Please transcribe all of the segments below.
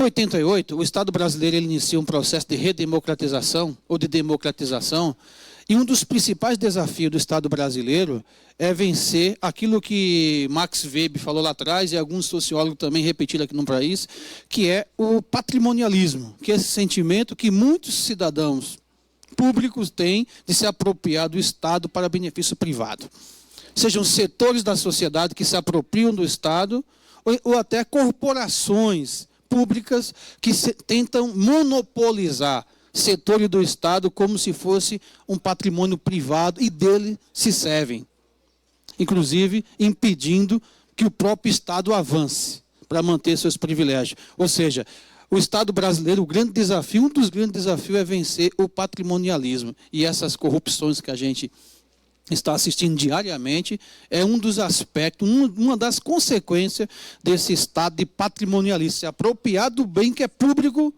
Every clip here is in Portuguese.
Em 88, o Estado brasileiro ele inicia um processo de redemocratização ou de democratização, e um dos principais desafios do Estado brasileiro é vencer aquilo que Max Weber falou lá atrás, e alguns sociólogos também repetiram aqui no país, que é o patrimonialismo, que é esse sentimento que muitos cidadãos públicos têm de se apropriar do Estado para benefício privado. Sejam setores da sociedade que se apropriam do Estado, ou até corporações públicas que tentam monopolizar setores do Estado como se fosse um patrimônio privado e dele se servem, inclusive impedindo que o próprio Estado avance para manter seus privilégios. Ou seja, o Estado brasileiro, o grande desafio, um dos grandes desafios é vencer o patrimonialismo. E essas corrupções que a gente está assistindo diariamente é um dos aspectos, uma das consequências desse estado de patrimonialismo, se apropriar do bem que é público,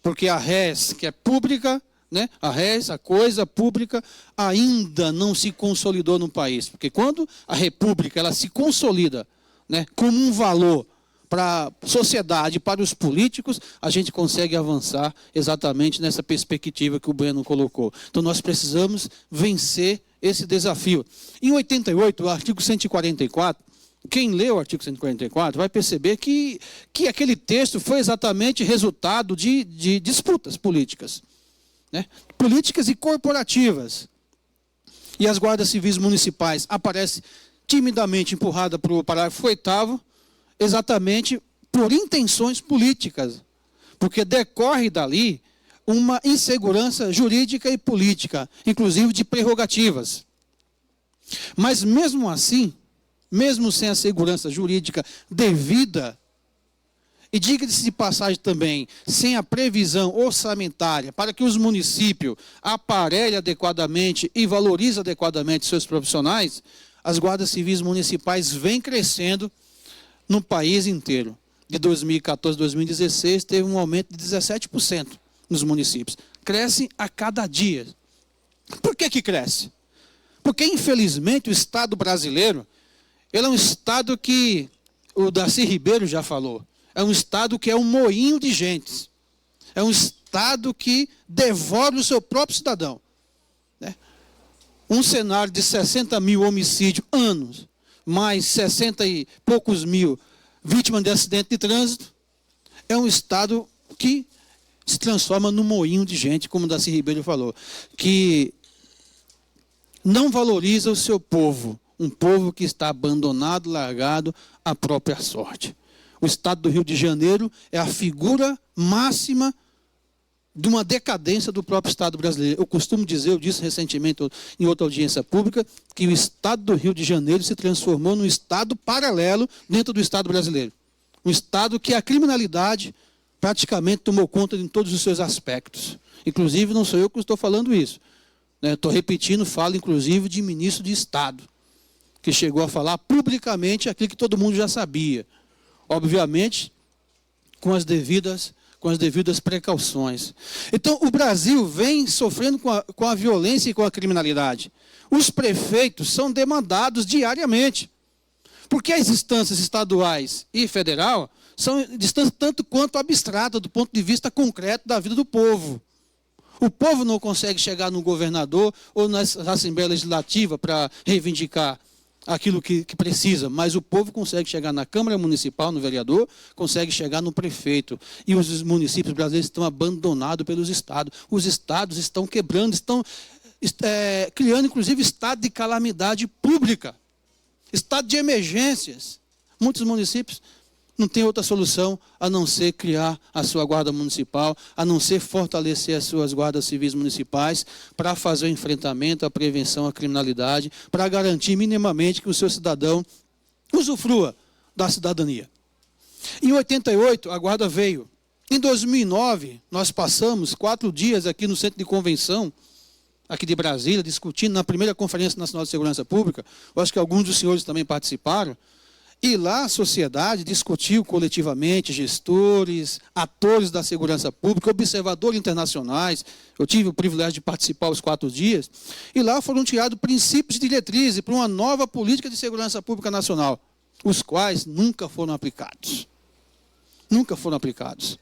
porque a res, que é pública, né? A res, a coisa pública, ainda não se consolidou no país. Porque quando a república ela se consolida, né, como um valor para a sociedade, para os políticos, a gente consegue avançar exatamente nessa perspectiva que o Bueno colocou. Então nós precisamos vencer esse desafio. Em 88, o artigo 144, quem lê o artigo 144 vai perceber que aquele texto foi exatamente resultado de disputas políticas, né? Políticas e corporativas. E as guardas civis municipais aparecem timidamente empurrada para o parágrafo 8º, exatamente por intenções políticas, porque decorre dali uma insegurança jurídica e política, inclusive de prerrogativas. Mas mesmo assim, mesmo sem a segurança jurídica devida, e diga-se de passagem também, sem a previsão orçamentária para que os municípios aparelhem adequadamente e valorizem adequadamente seus profissionais, as guardas civis municipais vêm crescendo no país inteiro. De 2014 a 2016, teve um aumento de 17% nos municípios. Cresce a cada dia. Por que cresce? Porque, infelizmente, o Estado brasileiro, ele é um Estado que, o Darcy Ribeiro já falou, é um Estado que é um moinho de gentes. É um Estado que devora o seu próprio cidadão, né? Um cenário de 60 mil homicídios anos, mais 60 e poucos mil vítimas de acidente de trânsito, é um Estado que se transforma num moinho de gente, como o Darcy Ribeiro falou, que não valoriza o seu povo, um povo que está abandonado, largado à própria sorte. O Estado do Rio de Janeiro é a figura máxima de uma decadência do próprio Estado brasileiro. Eu costumo dizer, eu disse recentemente em outra audiência pública, que o Estado do Rio de Janeiro se transformou num Estado paralelo dentro do Estado brasileiro. Um Estado que a criminalidade praticamente tomou conta de todos os seus aspectos. Inclusive, não sou eu que estou falando isso, né? Estou repetindo, falo inclusive de ministro de Estado, que chegou a falar publicamente aquilo que todo mundo já sabia. Obviamente, com as devidas precauções. Então, o Brasil vem sofrendo com a violência e com a criminalidade. Os prefeitos são demandados diariamente, porque as instâncias estaduais e federal são distâncias tanto quanto abstratas do ponto de vista concreto da vida do povo. O povo não consegue chegar no governador ou na Assembleia Legislativa para reivindicar aquilo que precisa, mas o povo consegue chegar na Câmara Municipal, no vereador, consegue chegar no prefeito. E os municípios brasileiros estão abandonados pelos estados. Os estados estão quebrando, estão criando, inclusive, estado de calamidade pública, estado de emergências. Muitos municípios não têm outra solução a não ser criar a sua guarda municipal, a não ser fortalecer as suas guardas civis municipais para fazer o enfrentamento, a prevenção à criminalidade, para garantir minimamente que o seu cidadão usufrua da cidadania. Em 88, a guarda veio. Em 2009, nós passamos 4 dias aqui no Centro de Convenção, aqui de Brasília, discutindo na primeira Conferência Nacional de Segurança Pública. Eu acho que alguns dos senhores também participaram. E lá a sociedade discutiu coletivamente, gestores, atores da segurança pública, observadores internacionais. Eu tive o privilégio de participar os 4 dias. E lá foram tirados princípios e diretrizes para uma nova política de segurança pública nacional, os quais nunca foram aplicados. Nunca foram aplicados.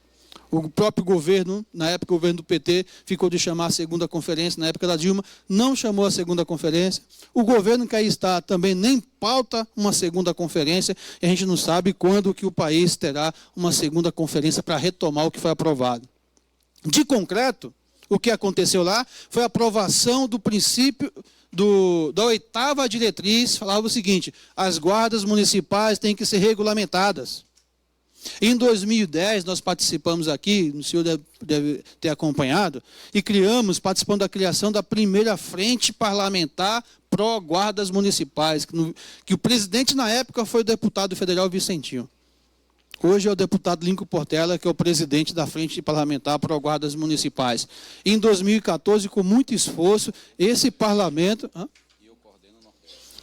O próprio governo, na época o governo do PT, ficou de chamar a segunda conferência, na época da Dilma, não chamou a segunda conferência. O governo que aí está também nem pauta uma segunda conferência, e a gente não sabe quando que o país terá uma segunda conferência para retomar o que foi aprovado. De concreto, o que aconteceu lá foi a aprovação do princípio da 8ª diretriz, falava o seguinte: as guardas municipais têm que ser regulamentadas. Em 2010, nós participamos aqui, o senhor deve ter acompanhado, e participando da criação da primeira frente parlamentar pró-guardas municipais, que o presidente na época foi o deputado federal Vicentinho. Hoje é o deputado Lincoln Portela, que é o presidente da frente parlamentar pró-guardas municipais. Em 2014, com muito esforço, esse parlamento...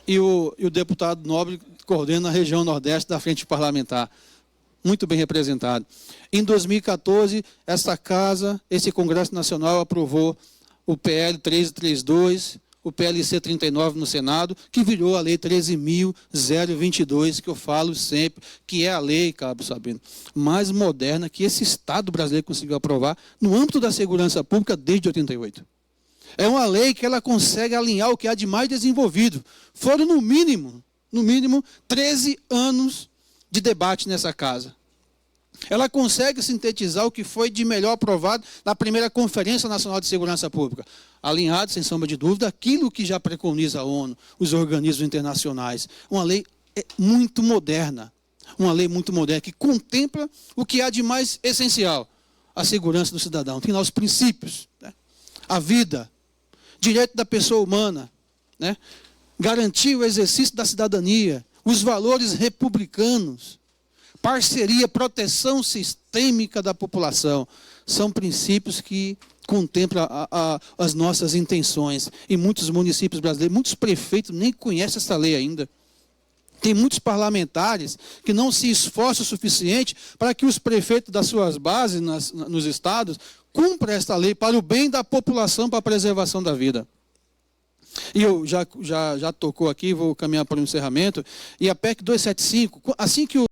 E o deputado Nobre coordena a região nordeste da frente parlamentar. Muito bem representado. Em 2014, essa casa, esse Congresso Nacional aprovou o PL 1332, o PLC 39 no Senado, que virou a Lei 13.022, que eu falo sempre, que é a lei, Cabo Sabino, mais moderna que esse Estado brasileiro conseguiu aprovar no âmbito da segurança pública desde 88. É uma lei que ela consegue alinhar o que há de mais desenvolvido. Foram, no mínimo, 13 anos de debate nessa casa. Ela consegue sintetizar o que foi de melhor aprovado na primeira Conferência Nacional de Segurança Pública, alinhado, sem sombra de dúvida, aquilo que já preconiza a ONU, os organismos internacionais. Uma lei muito moderna, que contempla o que há de mais essencial, a segurança do cidadão. Tem lá os princípios, né? A vida, direito da pessoa humana, né? Garantir o exercício da cidadania, os valores republicanos, parceria, proteção sistêmica da população. São princípios que contemplam as nossas intenções. Em muitos municípios brasileiros, muitos prefeitos nem conhecem essa lei ainda. Tem muitos parlamentares que não se esforçam o suficiente para que os prefeitos das suas bases nos estados cumpram esta lei para o bem da população, para a preservação da vida. E eu já tocou aqui, vou caminhar para o encerramento, e a PEC 275, assim que